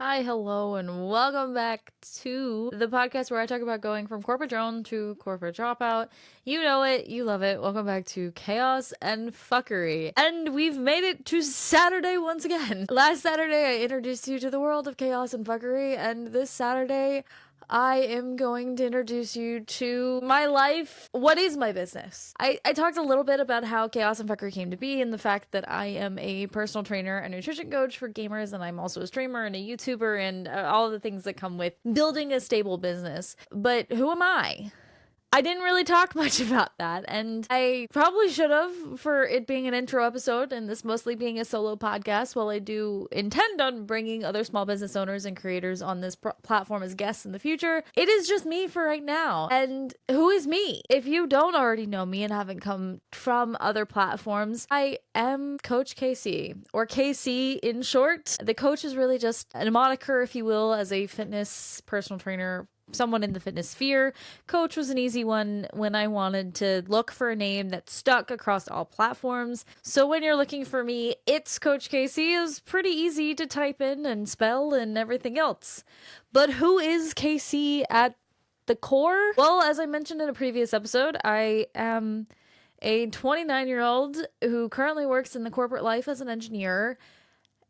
Hi, hello, and welcome back to the podcast where I talk about going from corporate drone to corporate dropout. You know it, you love it. Welcome back to Chaos and Fuckery. And we've made it to Saturday once again. Last Saturday, I introduced you to the world of Chaos and Fuckery, and this Saturday, I am going to introduce you to my life. What is my business? I talked a little bit about how Chaos and Fucker came to be and the fact that I am a personal trainer and nutrition coach for gamers, and I'm also a streamer and a YouTuber and all the things that come with building a stable business. But who am I? I didn't really talk much about that, and I probably should have for it being an intro episode and this mostly being a solo podcast. While I do intend on bringing other small business owners and creators on this platform as guests in the future, it is just me for right now. And who is me? If you don't already know me and haven't come from other platforms, I am Coach KC, or KC in short. The coach is really just a moniker, if you will, as a fitness personal trainer, someone in the fitness sphere. Coach was an easy one when I wanted to look for a name that stuck across all platforms. So when you're looking for me, it's Coach Casey is pretty easy to type in and spell and everything else. But who is Casey at the core? Well, as I mentioned in a previous episode, I am a 29-year-old who currently works in the corporate life as an engineer,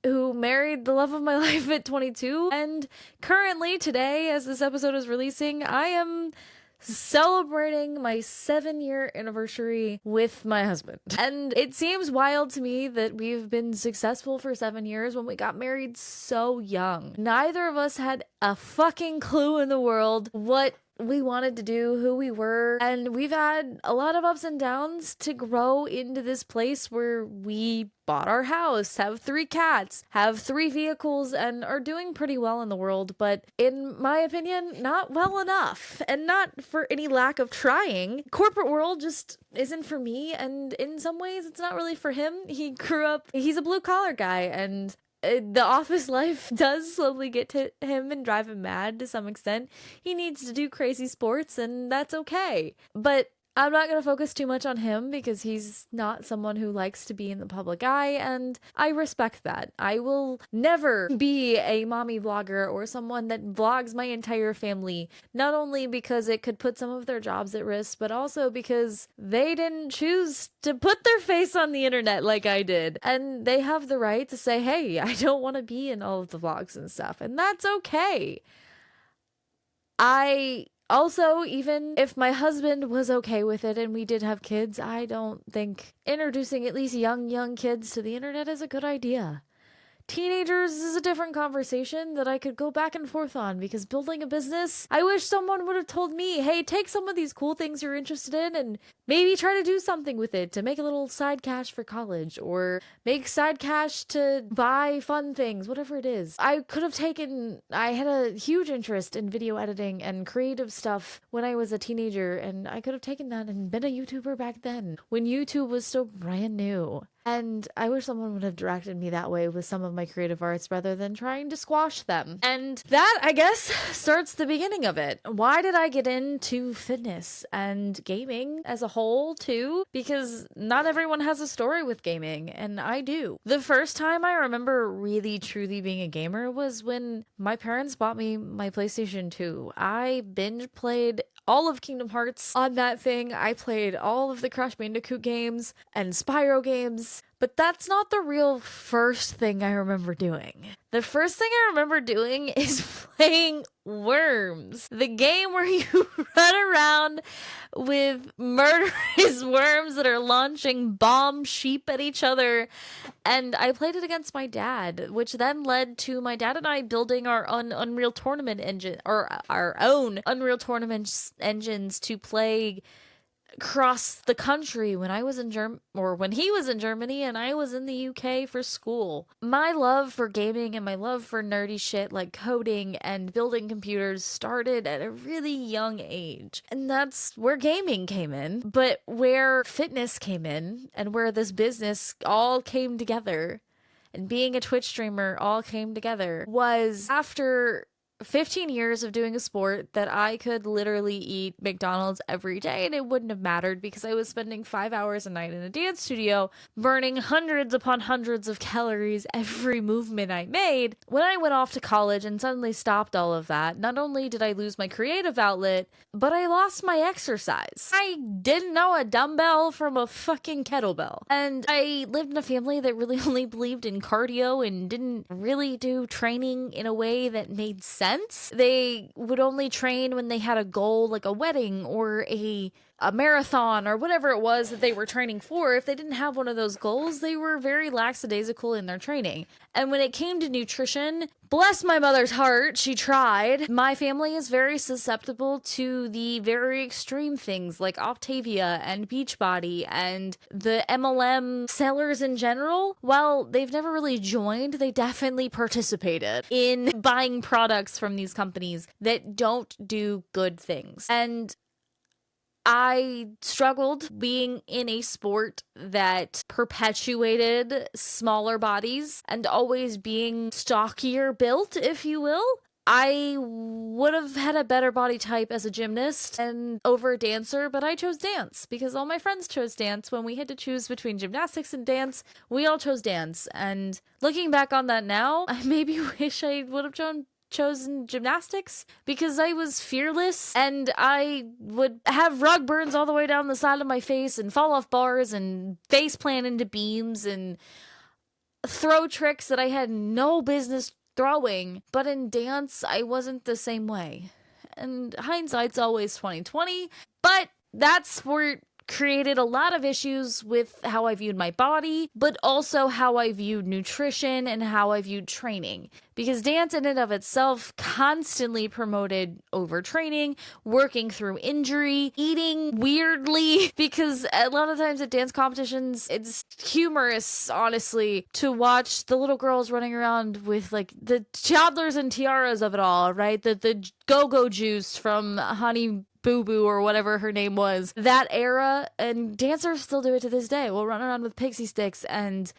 who married the love of my life at 22. And currently, today, as this episode is releasing, I am celebrating my 7-year anniversary with my husband. And it seems wild to me that we've been successful for 7 years when we got married so young. Neither of us had a fucking clue in the world what we wanted to do, who we were, and we've had a lot of ups and downs to grow into this place where we bought our house, have 3 cats, have 3 vehicles, and are doing pretty well in the world, but in my opinion, not well enough. And not for any lack of trying. Corporate world just isn't for me, and in some ways it's not really for him. He's a blue collar guy, and the office life does slowly get to him and drive him mad to some extent. He needs to do crazy sports, and that's okay. But I'm not going to focus too much on him because he's not someone who likes to be in the public eye, and I respect that. I will never be a mommy vlogger or someone that vlogs my entire family, not only because it could put some of their jobs at risk, but also because they didn't choose to put their face on the internet like I did. And they have the right to say, hey, I don't want to be in all of the vlogs and stuff, and that's okay. Also, even if my husband was okay with it and we did have kids, I don't think introducing at least young kids to the internet is a good idea. Teenagers is a different conversation that I could go back and forth on, because building a business, I wish someone would have told me, hey, take some of these cool things you're interested in and maybe try to do something with it to make a little side cash for college, or make side cash to buy fun things, whatever it is. I had a huge interest in video editing and creative stuff when I was a teenager, and I could have taken that and been a YouTuber back then, when YouTube was still brand new. And I wish someone would have directed me that way with some of my creative arts rather than trying to squash them. And that, I guess, starts the beginning of it. Why did I get into fitness and gaming as a whole, too? Because not everyone has a story with gaming, and I do. The first time I remember really, truly being a gamer was when my parents bought me my PlayStation 2. I binge played all of Kingdom Hearts on that thing. I played all of the Crash Bandicoot games and Spyro games, but that's not the real first thing I remember doing. The first thing I remember doing is playing Worms, the game where you run around with murderous worms that are launching bomb sheep at each other. And I played it against my dad, which then led to my dad and I building our own Unreal Tournament engine, or our own Unreal Tournament engines to play across the country when I was in when he was in Germany and I was in the UK for school. My love for gaming and my love for nerdy shit like coding and building computers started at a really young age. And that's where gaming came in. But where fitness came in, and where this business all came together, and being a Twitch streamer all came together, was after 15 years of doing a sport that I could literally eat McDonald's every day and it wouldn't have mattered because I was spending 5 hours a night in a dance studio, burning hundreds upon hundreds of calories every movement I made. When I went off to college and suddenly stopped all of that, not only did I lose my creative outlet, but I lost my exercise. I didn't know a dumbbell from a fucking kettlebell. And I lived in a family that really only believed in cardio and didn't really do training in a way that made sense. They would only train when they had a goal, like a wedding or a marathon or whatever it was that they were training for. If they didn't have one of those goals, they were very lackadaisical in their training. And when it came to nutrition, bless my mother's heart, she tried. My family is very susceptible to the very extreme things like Optavia and Beachbody and the MLM sellers in general. While they've never really joined, they definitely participated in buying products from these companies that don't do good things. And I struggled being in a sport that perpetuated smaller bodies and always being stockier built, if you will. I would have had a better body type as a gymnast and over a dancer, but I chose dance because all my friends chose dance. When we had to choose between gymnastics and dance, we all chose dance. And looking back on that now, I maybe wish I would have chosen gymnastics because I was fearless and I would have rug burns all the way down the side of my face and fall off bars and face plant into beams and throw tricks that I had no business throwing. But in dance, I wasn't the same way. And hindsight's always 2020, but that sport created a lot of issues with how I viewed my body, but also how I viewed nutrition and how I viewed training. Because dance in and of itself constantly promoted overtraining, working through injury, eating weirdly, because a lot of times at dance competitions, it's humorous, honestly, to watch the little girls running around with like the toddlers and tiaras of it all, right? The go-go juice from Honey Boo Boo or whatever her name was, that era, and dancers still do it to this day. We'll run around with pixie sticks, and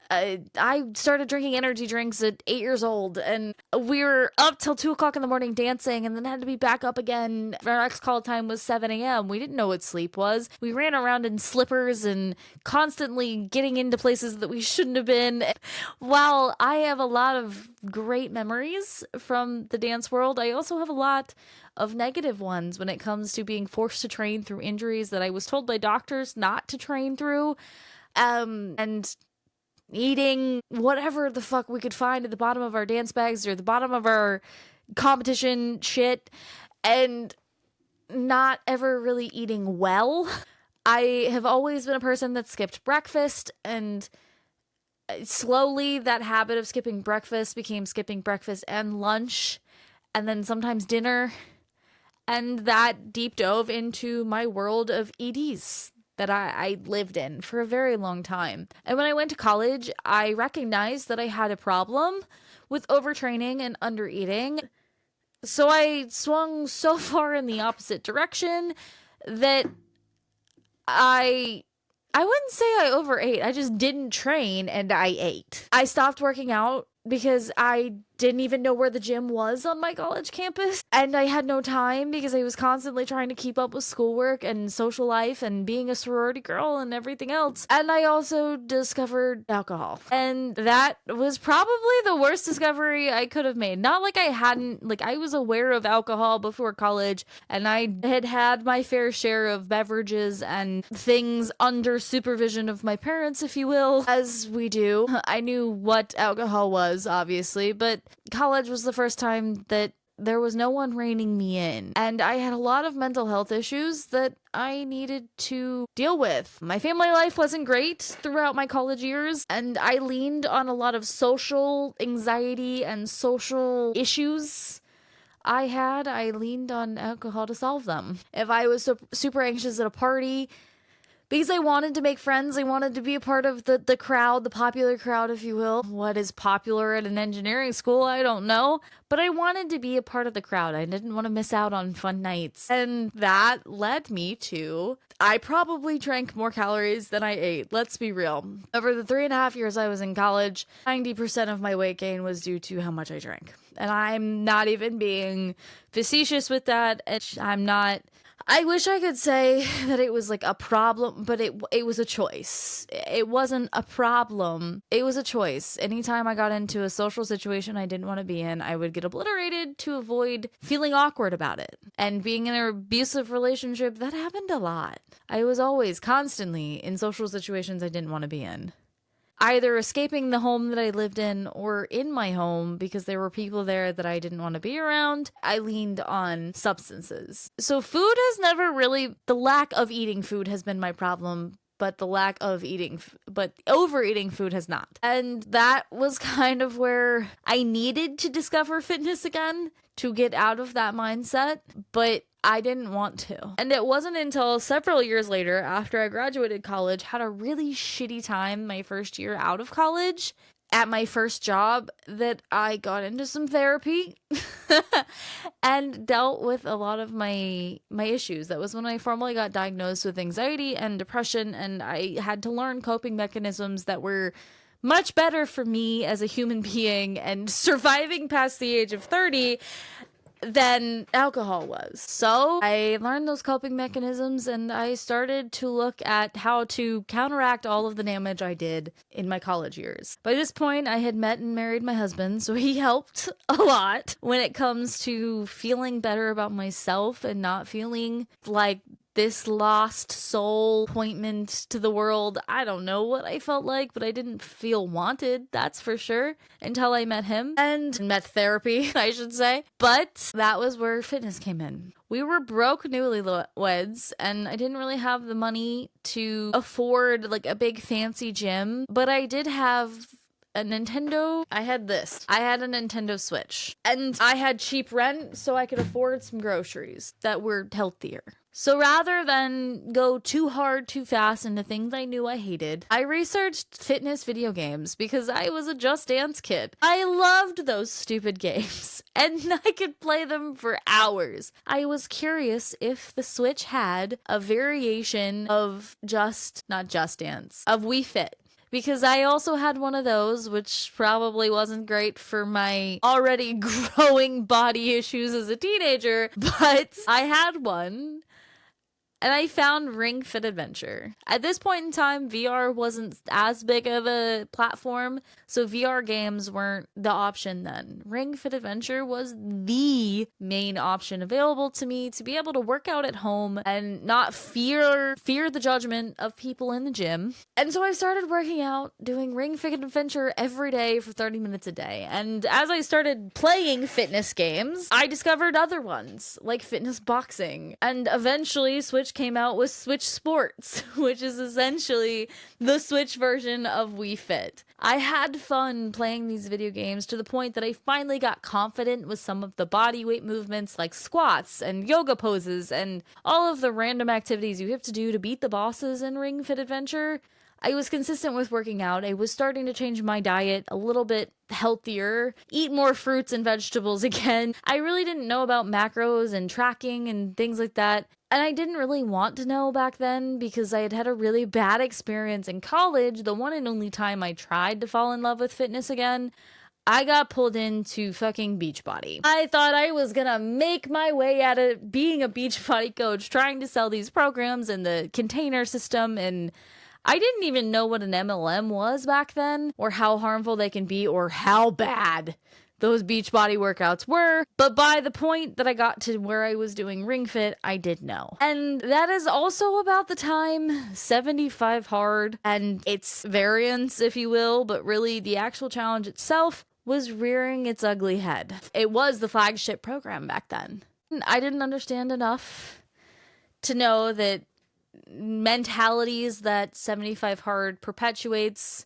I started drinking energy drinks at 8 years old, and we were up till 2 o'clock in the morning dancing, and then had to be back up again. Our next call time was 7 a.m. We didn't know what sleep was. We ran around in slippers and constantly getting into places that we shouldn't have been. While I have a lot of great memories from the dance world, I also have a lot of negative ones when it comes to being forced to train through injuries that I was told by doctors not to train through, and eating whatever the fuck we could find at the bottom of our dance bags or the bottom of our competition shit, and not ever really eating well. I have always been a person that skipped breakfast, and slowly that habit of skipping breakfast became skipping breakfast and lunch, and then sometimes dinner. And that deep dove into my world of EDs that I lived in for a very long time. And when I went to college, I recognized that I had a problem with overtraining and undereating. So I swung so far in the opposite direction that I wouldn't say I overate. I just didn't train and I ate. I stopped working out because I didn't even know where the gym was on my college campus. And I had no time because I was constantly trying to keep up with schoolwork and social life and being a sorority girl and everything else. And I also discovered alcohol. And that was probably the worst discovery I could have made. Not like I hadn't, like I was aware of alcohol before college and I had had my fair share of beverages and things under supervision of my parents, if you will, as we do. I knew what alcohol was, obviously, but college was the first time that there was no one reining me in. And I had a lot of mental health issues that I needed to deal with. My family life wasn't great throughout my college years, and I leaned on a lot of social anxiety and social issues I leaned on alcohol to solve them. If I was super anxious at a party, because I wanted to make friends. I wanted to be a part of the crowd, the popular crowd, if you will. What is popular at an engineering school? I don't know. But I wanted to be a part of the crowd. I didn't want to miss out on fun nights. And that led me to, I probably drank more calories than I ate. Let's be real. Over the 3.5 years I was in college, 90% of my weight gain was due to how much I drank. And I'm not even being facetious with that. I wish I could say that it was like a problem, but it was a choice. It wasn't a problem. It was a choice. Anytime I got into a social situation I didn't want to be in, I would get obliterated to avoid feeling awkward about it. And being in an abusive relationship, that happened a lot. I was always constantly in social situations I didn't want to be in, either escaping the home that I lived in or in my home because there were people there that I didn't want to be around. I leaned on substances. So food has never really, the lack of eating food has been my problem, but overeating food has not. And that was kind of where I needed to discover fitness again to get out of that mindset, but I didn't want to. And it wasn't until several years later, after I graduated college, had a really shitty time my first year out of college at my first job, that I got into some therapy and dealt with a lot of my issues. That was when I formally got diagnosed with anxiety and depression, and I had to learn coping mechanisms that were much better for me as a human being and surviving past the age of 30 than alcohol was. So I learned those coping mechanisms, and I started to look at how to counteract all of the damage I did in my college years. By this point, I had met and married my husband, so he helped a lot when it comes to feeling better about myself and not feeling like this lost soul appointment to the world. I don't know what I felt like, but I didn't feel wanted, that's for sure, until I met him and met therapy, I should say. But that was where fitness came in. We were broke newlyweds, and I didn't really have the money to afford like a big fancy gym, but I did have a Nintendo. I had a Nintendo Switch, and I had cheap rent, so I could afford some groceries that were healthier. So rather than go too hard, too fast into things I knew I hated, I researched fitness video games because I was a Just Dance kid. I loved those stupid games, and I could play them for hours. I was curious if the Switch had a variation of not Just Dance, of Wii Fit. Because I also had one of those, which probably wasn't great for my already growing body issues as a teenager, but I had one. And I found Ring Fit Adventure. At this point in time, VR wasn't as big of a platform, so VR games weren't the option then. Ring Fit Adventure was the main option available to me to be able to work out at home and not fear the judgment of people in the gym. And so I started working out, doing Ring Fit Adventure every day for 30 minutes a day. And as I started playing fitness games, I discovered other ones, like fitness boxing, and eventually came out with Switch Sports, which is essentially the Switch version of Wii Fit. I had fun playing these video games to the point that I finally got confident with some of the body weight movements like squats and yoga poses and all of the random activities you have to do to beat the bosses in Ring Fit Adventure. I was consistent with working out. I was starting to change my diet a little bit healthier, eat more fruits and vegetables again. I really didn't know about macros and tracking and things like that. And I didn't really want to know back then because I had had a really bad experience in college, the one and only time I tried to fall in love with fitness again. I got pulled into fucking Beachbody. I thought I was gonna make my way out of being a Beachbody coach, trying to sell these programs in the container system, and I didn't even know what an MLM was back then, or how harmful they can be, or how bad those Beachbody workouts were. But by the point that I got to where I was doing Ring Fit, I did know. And that is also about the time 75 Hard and its variants, if you will, but really the actual challenge itself was rearing its ugly head. It was the flagship program back then. I didn't understand enough to know that mentalities that 75 Hard perpetuates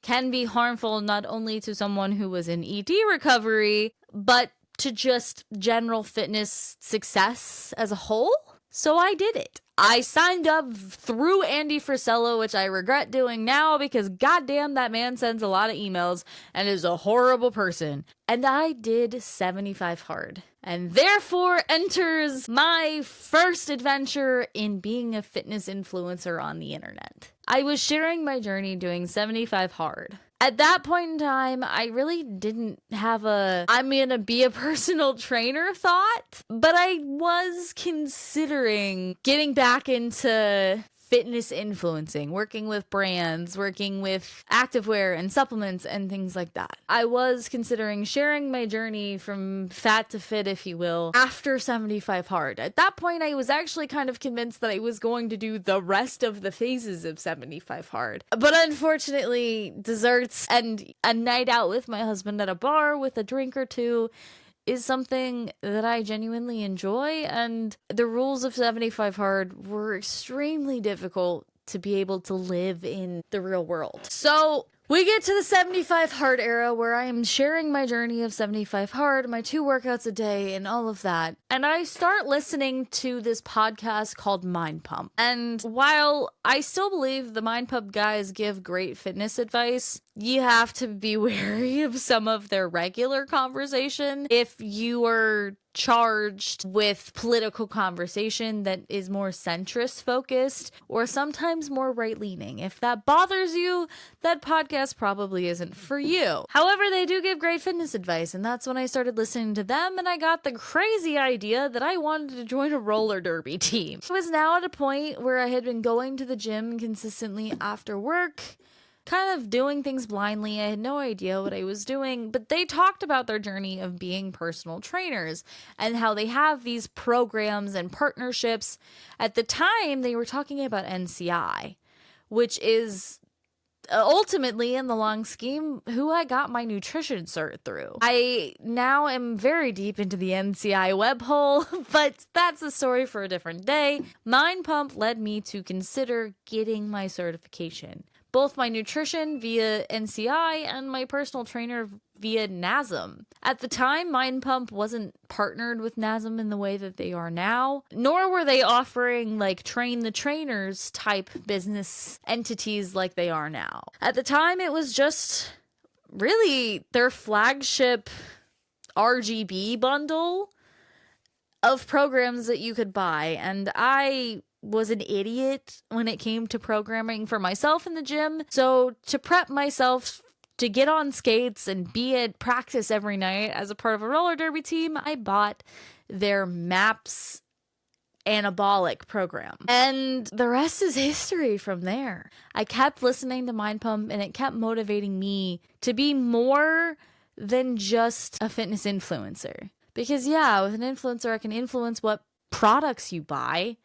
can be harmful not only to someone who was in ED recovery, but to just general fitness success as a whole. So I did it. I signed up through Andy Frisella, which I regret doing now because goddamn, that man sends a lot of emails and is a horrible person. And I did 75 hard. And therefore enters my first adventure in being a fitness influencer on the internet. I was sharing my journey doing 75 hard. At that point in time, I really didn't have I'm gonna be a personal trainer thought, but I was considering getting back into fitness influencing, working with brands, working with activewear and supplements and things like that. I was considering sharing my journey from fat to fit, if you will, after 75 hard. At that point, I was actually kind of convinced that I was going to do the rest of the phases of 75 hard. But unfortunately, desserts and a night out with my husband at a bar with a drink or two is something that I genuinely enjoy, and the rules of 75 hard were extremely difficult to be able to live in the real world. So we get to the 75 hard era where I am sharing my journey of 75 hard, my 2 workouts a day and all of that. And I start listening to this podcast called Mind Pump. And while I still believe the Mind Pump guys give great fitness advice, you have to be wary of some of their regular conversation if you are charged with political conversation that is more centrist focused or sometimes more right leaning. If that bothers you, that podcast probably isn't for you. However, they do give great fitness advice, and that's when I started listening to them and I got the crazy idea that I wanted to join a roller derby team. I was now at a point where I had been going to the gym consistently after work, kind of doing things blindly. I had no idea what I was doing, but they talked about their journey of being personal trainers and how they have these programs and partnerships. At the time, they were talking about NCI, which is ultimately, in the long scheme, who I got my nutrition cert through. I now am very deep into the NCI web hole, but that's a story for a different day. Mind Pump led me to consider getting my certification. Both my nutrition via NCI and my personal trainer via NASM. At the time, Mind Pump wasn't partnered with NASM in the way that they are now, nor were they offering like train the trainers type business entities like they are now. At the time, it was just really their flagship RGB bundle of programs that you could buy, and I was an idiot when it came to programming for myself in the gym. So to prep myself to get on skates and be at practice every night as a part of a roller derby team, I bought their MAPS anabolic program. And the rest is history from there. I kept listening to Mind Pump and it kept motivating me to be more than just a fitness influencer. Because yeah, with an influencer, I can influence what products you buy,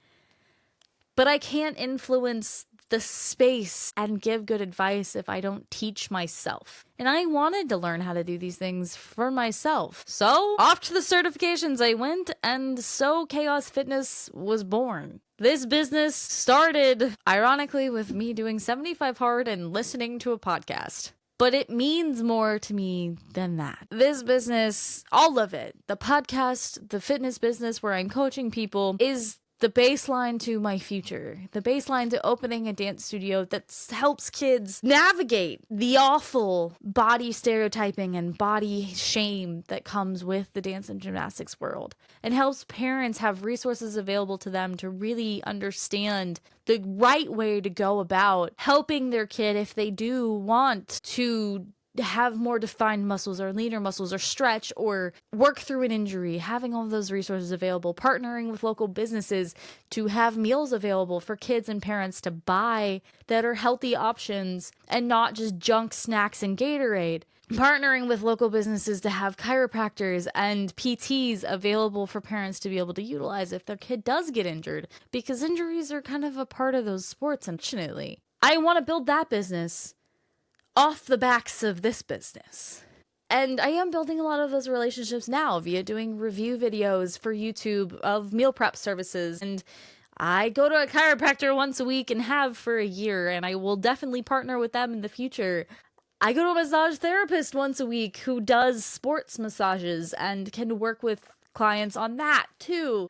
but I can't influence the space and give good advice if I don't teach myself. And I wanted to learn how to do these things for myself. So off to the certifications I went, and so Chaos Fitness was born. This business started, ironically, with me doing 75 hard and listening to a podcast. But it means more to me than that. This business, all of it, the podcast, the fitness business where I'm coaching people, is the baseline to my future, the baseline to opening a dance studio that helps kids navigate the awful body stereotyping and body shame that comes with the dance and gymnastics world, and helps parents have resources available to them to really understand the right way to go about helping their kid if they do want to have more defined muscles or leaner muscles or stretch or work through an injury, having all of those resources available, partnering with local businesses to have meals available for kids and parents to buy that are healthy options and not just junk snacks and Gatorade. Partnering with local businesses to have chiropractors and PTs available for parents to be able to utilize if their kid does get injured, because injuries are kind of a part of those sports, unfortunately. I want to build that business off the backs of this business. And I am building a lot of those relationships now via doing review videos for YouTube of meal prep services. And I go to a chiropractor once a week and have for a year, and I will definitely partner with them in the future. I go to a massage therapist once a week who does sports massages and can work with clients on that too.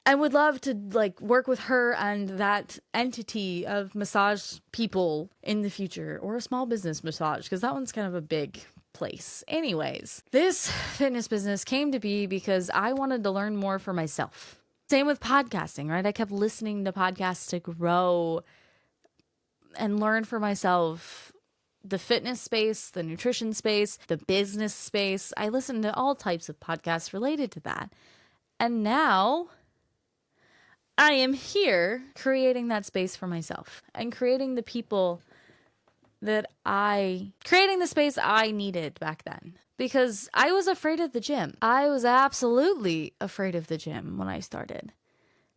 and would love to like work with her and that entity of massage people in the future, or a small business massage, because that one's kind of a big place. Anyways, this fitness business came to be because I wanted to learn more for myself. Same with podcasting, right? I kept listening to podcasts to grow and learn for myself the fitness space, the nutrition space, the business space. I listened to all types of podcasts related to that. And now I am here creating that space for myself and creating the people creating the space I needed back then. Because I was afraid of the gym. I was absolutely afraid of the gym when I started.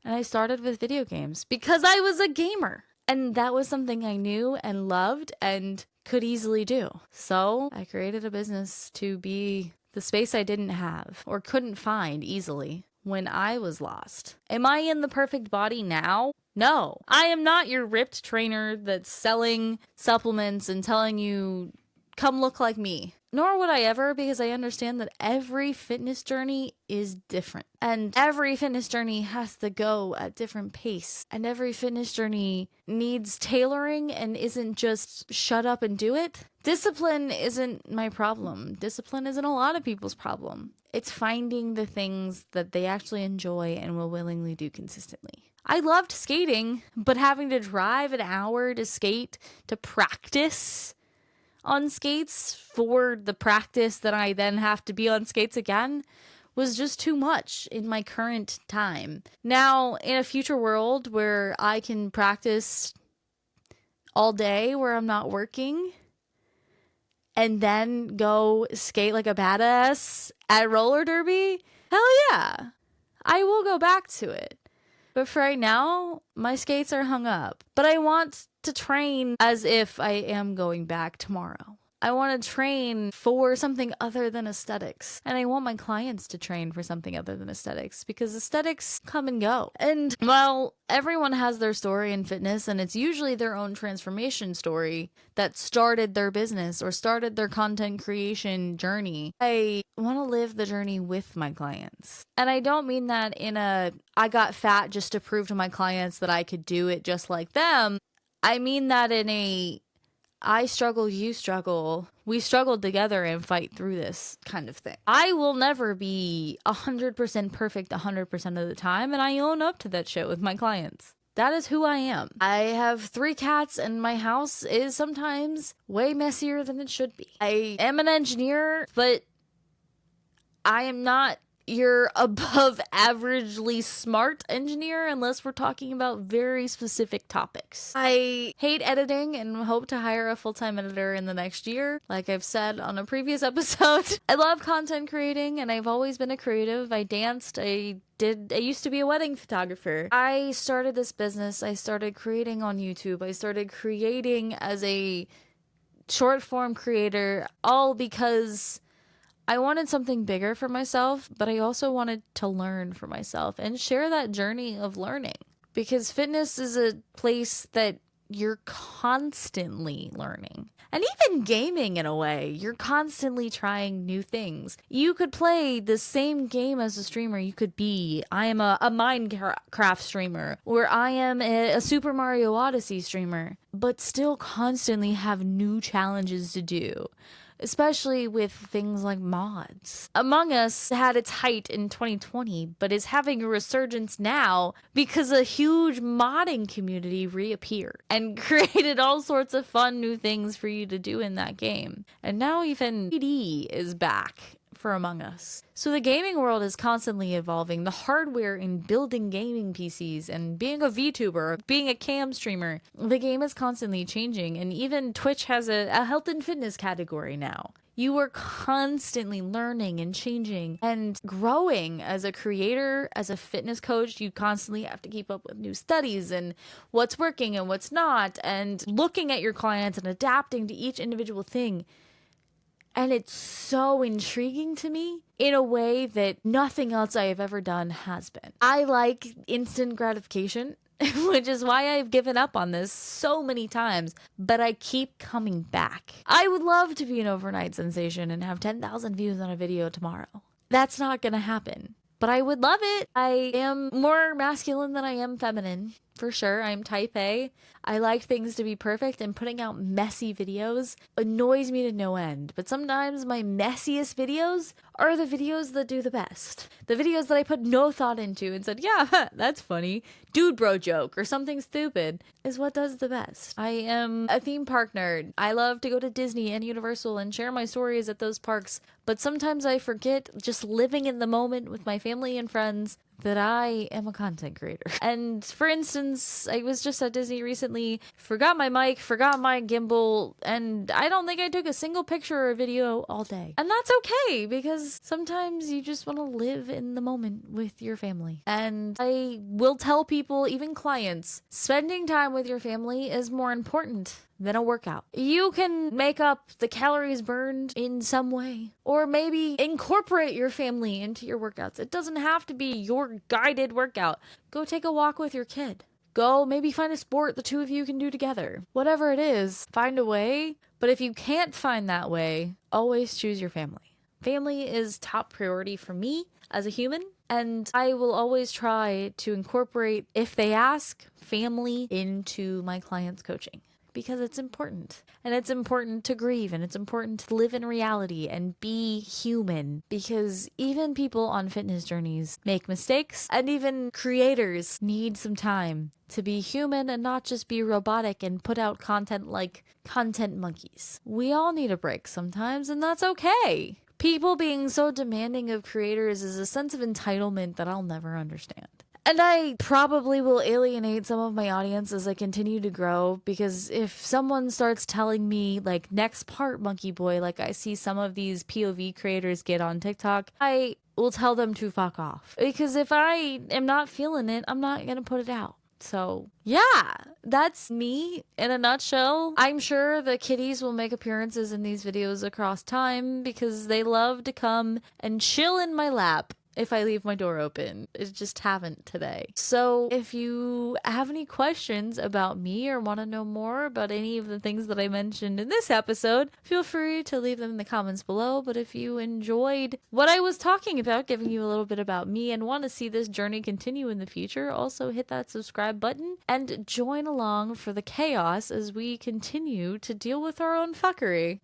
And I started with video games because I was a gamer. And that was something I knew and loved and could easily do. So I created a business to be the space I didn't have or couldn't find easily when I was lost. Am I in the perfect body now? No. I am not your ripped trainer that's selling supplements and telling you, come look like me. Nor would I ever, because I understand that every fitness journey is different. And every fitness journey has to go at different pace. And every fitness journey needs tailoring and isn't just shut up and do it. Discipline isn't my problem. Discipline isn't a lot of people's problem. It's finding the things that they actually enjoy and will willingly do consistently. I loved skating, but having to drive an hour to skate to practice on skates for the practice that I then have to be on skates again was just too much in my current time. Now, in a future world where I can practice all day where I'm not working and then go skate like a badass at roller derby, hell yeah, I will go back to it. But for right now, my skates are hung up. But I want to train as if I am going back tomorrow. I want to train for something other than aesthetics. And I want my clients to train for something other than aesthetics, because aesthetics come and go. And while everyone has their story in fitness, and it's usually their own transformation story that started their business or started their content creation journey, I want to live the journey with my clients. And I don't mean that in a, I got fat just to prove to my clients that I could do it just like them. I mean that in a, I struggle, you struggle, we struggle together and fight through this kind of thing. I will never be 100% perfect 100% of the time, and I own up to that shit with my clients. That is who I am. I have 3 cats, and my house is sometimes way messier than it should be. I am an engineer, but I am not your above averagely smart engineer unless we're talking about very specific topics. I hate editing and hope to hire a full-time editor in the next year, like I've said on a previous episode. I love content creating, and I've always been a creative. I danced, I used to be a wedding photographer. I started this business, I started creating on YouTube, I started creating as a short form creator, all because I wanted something bigger for myself, but I also wanted to learn for myself and share that journey of learning. Because fitness is a place that you're constantly learning. And even gaming, in a way, you're constantly trying new things. You could play the same game as a streamer. You could be, I am a Minecraft streamer, or I am a Super Mario Odyssey streamer, but still constantly have new challenges to do. Especially with things like mods. Among Us had its height in 2020, but is having a resurgence now because a huge modding community reappeared and created all sorts of fun new things for you to do in that game. And now even 3D is back for Among Us. So the gaming world is constantly evolving. The hardware in building gaming PCs and being a VTuber, being a cam streamer, the game is constantly changing. And even Twitch has a health and fitness category now. You are constantly learning and changing and growing as a creator, as a fitness coach. You constantly have to keep up with new studies and what's working and what's not, and looking at your clients and adapting to each individual thing. And it's so intriguing to me in a way that nothing else I have ever done has been. I like instant gratification, which is why I've given up on this so many times, but I keep coming back. I would love to be an overnight sensation and have 10,000 views on a video tomorrow. That's not gonna happen. but I would love it. I am more masculine than I am feminine. For sure, I'm type A. I like things to be perfect, and putting out messy videos annoys me to no end. But sometimes my messiest videos are the videos that do the best. The videos that I put no thought into and said, yeah, that's funny. Dude bro joke or something stupid is what does the best. I am a theme park nerd. I love to go to Disney and Universal and share my stories at those parks. But sometimes I forget, just living in the moment with my family and friends, that I am a content creator. And for instance, I was just at Disney recently, forgot my mic, forgot my gimbal, and I don't think I took a single picture or video all day. And that's okay, because sometimes you just want to live in the moment with your family. And I will tell people, even clients, spending time with your family is more important than a workout. You can make up the calories burned in some way, or maybe incorporate your family into your workouts. It doesn't have to be your guided workout. Go take a walk with your kid. Go maybe find a sport the two of you can do together. Whatever it is, find a way. But if you can't find that way, always choose your family. Family is top priority for me as a human, and I will always try to incorporate, if they ask, family into my clients' coaching. Because it's important. And it's important to grieve, and it's important to live in reality and be human. Because even people on fitness journeys make mistakes, and even creators need some time to be human and not just be robotic and put out content like content monkeys. We all need a break sometimes, and that's okay. People being so demanding of creators is a sense of entitlement that I'll never understand. And I probably will alienate some of my audience as I continue to grow, because if someone starts telling me, like, next part, Monkey Boy, like I see some of these POV creators get on TikTok, I will tell them to fuck off. Because if I am not feeling it, I'm not gonna put it out. So, yeah, that's me in a nutshell. I'm sure the kitties will make appearances in these videos across time because they love to come and chill in my lap if I leave my door open. It just haven't today. So if you have any questions about me or want to know more about any of the things that I mentioned in this episode, feel free to leave them in the comments below. But if you enjoyed what I was talking about, giving you a little bit about me, and want to see this journey continue in the future, also hit that subscribe button and join along for the chaos as we continue to deal with our own fuckery.